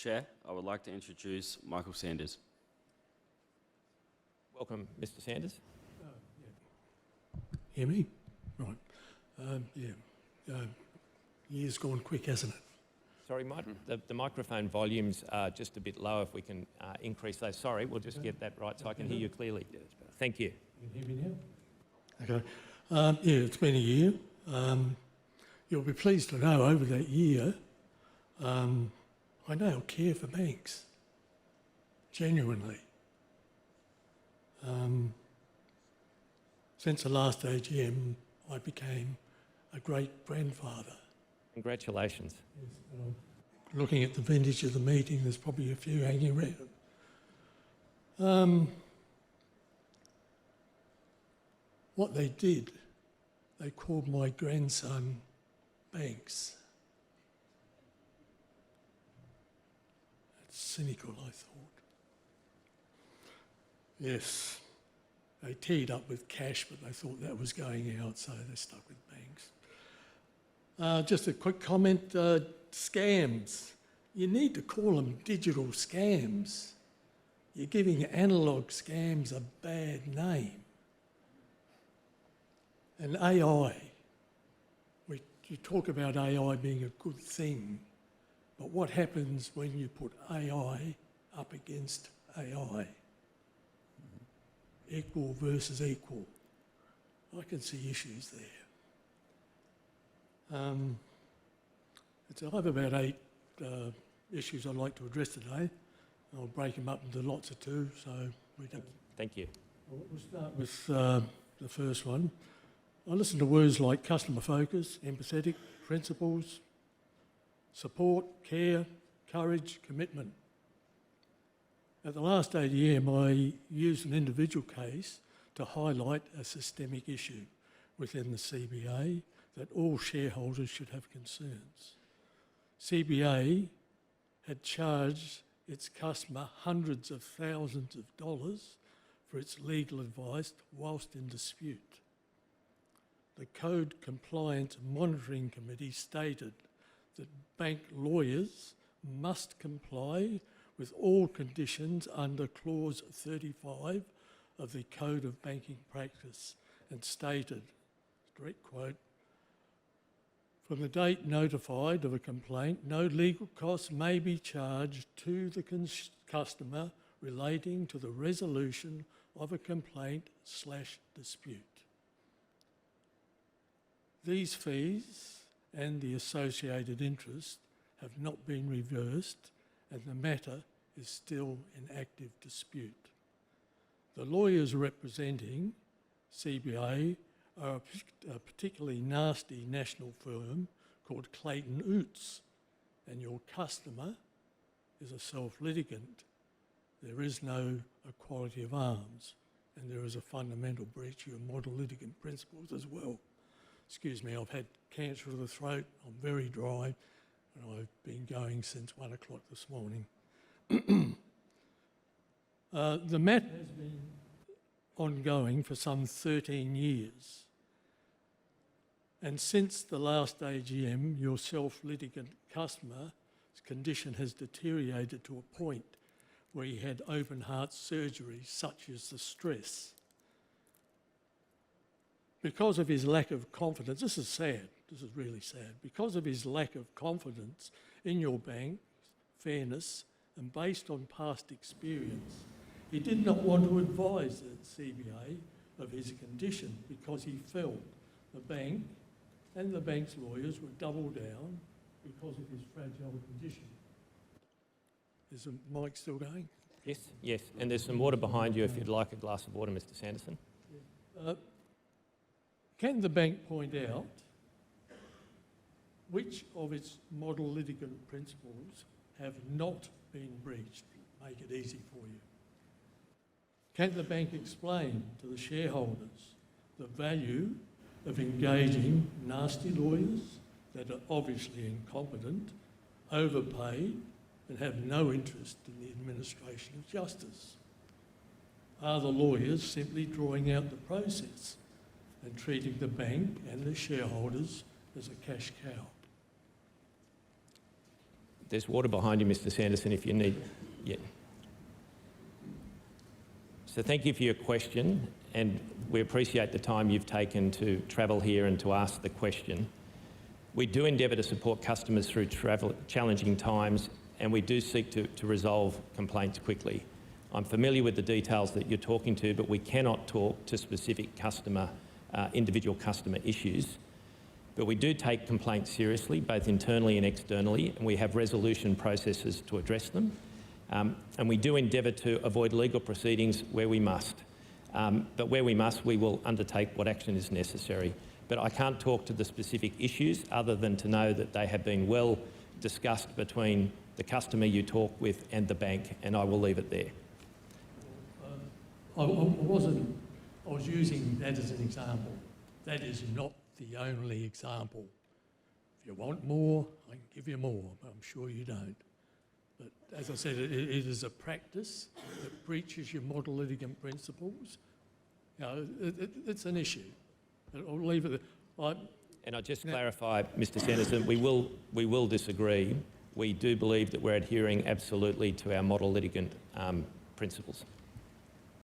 Chair, I would like to introduce Michael Sanders. Welcome, Mr. Sanders. Hear me? Right. Year's gone quick, hasn't it? Sorry, Mike, the microphone volumes are just a bit low. If we can increase those. Sorry, we'll just get that right so I can hear you clearly. Thank you. You can hear me now? Okay. It's been a year. You'll be pleased to know over that year, I now care for banks. Genuinely. Since the last AGM, I became a great-grandfather. Congratulations. Yes, looking at the vintage of the meeting, there's probably a few hanging around. What they did, they called my grandson Banks. That's cynical, I thought. Yes, they teed up with cash, but they thought that was going out, so they stuck with banks. Just a quick comment, scams. You need to call them digital scams. You're giving analogue scams a bad name. And AI, you talk about AI being a good thing, but what happens when you put AI up against AI? Equal versus equal. I can see issues there. I have about 8 issues I'd like to address today. I'll break them up into lots of 2, so we don't... Thank you. We'll start with the first one. I listen to words like customer focus, empathetic, principles, support, care, courage, commitment. At the last AGM, I used an individual case to highlight a systemic issue within the CBA that all shareholders should have concerns. CBA had charged its customer hundreds of thousands of dollars for its legal advice whilst in dispute. The Code Compliance Monitoring Committee stated that bank lawyers must comply with all conditions under Clause 35 of the Code of Banking Practice and stated, direct quote, "From the date notified of a complaint, no legal costs may be charged to the customer relating to the resolution of a complaint/dispute. These fees and the associated interest have not been reversed and the matter is still in active dispute. The lawyers representing CBA are a particularly nasty national firm called Clayton Utz, and your customer is a self-litigant. There is no equality of arms, and there is a fundamental breach of your model litigant principles as well." Excuse me, I've had cancer of the throat, I'm very dry, and I've been going since 1 o'clock this morning. The matter has been ongoing for some 13 years. And since the last AGM, your self-litigant customer's condition has deteriorated to a point where he had open heart surgery, such as the stress. Because of his lack of confidence, this is sad, this is really sad, because of his lack of confidence in your bank's fairness and based on past experience, he did not want to advise the CBA of his condition because he felt the bank and the bank's lawyers would double down because of his fragile condition. Is the mic still going? Yes, yes. And there's some water behind you if you'd like a glass of water, Mr. Sanderson. Can the bank point out which of its model litigant principles have not been breached? Make it easy for you. Can the bank explain to the shareholders the value of engaging nasty lawyers that are obviously incompetent, overpaid, and have no interest in the administration of justice? Are the lawyers simply drawing out the process and treating the bank and the shareholders as a cash cow? There's water behind you, Mr. Sanderson, if you need. Yeah. So thank you for your question, and we appreciate the time you've taken to travel here and to ask the question. We do endeavour to support customers through challenging times, and we do seek to resolve complaints quickly. I'm familiar with the details that you're talking to, but we cannot talk to specific individual customer issues. But we do take complaints seriously, both internally and externally, and we have resolution processes to address them. And we do endeavour to avoid legal proceedings where we must. But where we must, we will undertake what action is necessary. But I can't talk to the specific issues other than to know that they have been well discussed between the customer you talk with and the bank, and I will leave it there. I was using that as an example. That is not the only example. If you want more, I can give you more, but I'm sure you don't. But as I said, it is a practice that breaches your model litigant principles. You know, it's an issue. But I'll leave it there. And I just clarify, Mr. Sanderson, we will disagree. We do believe that we're adhering absolutely to our model litigant principles.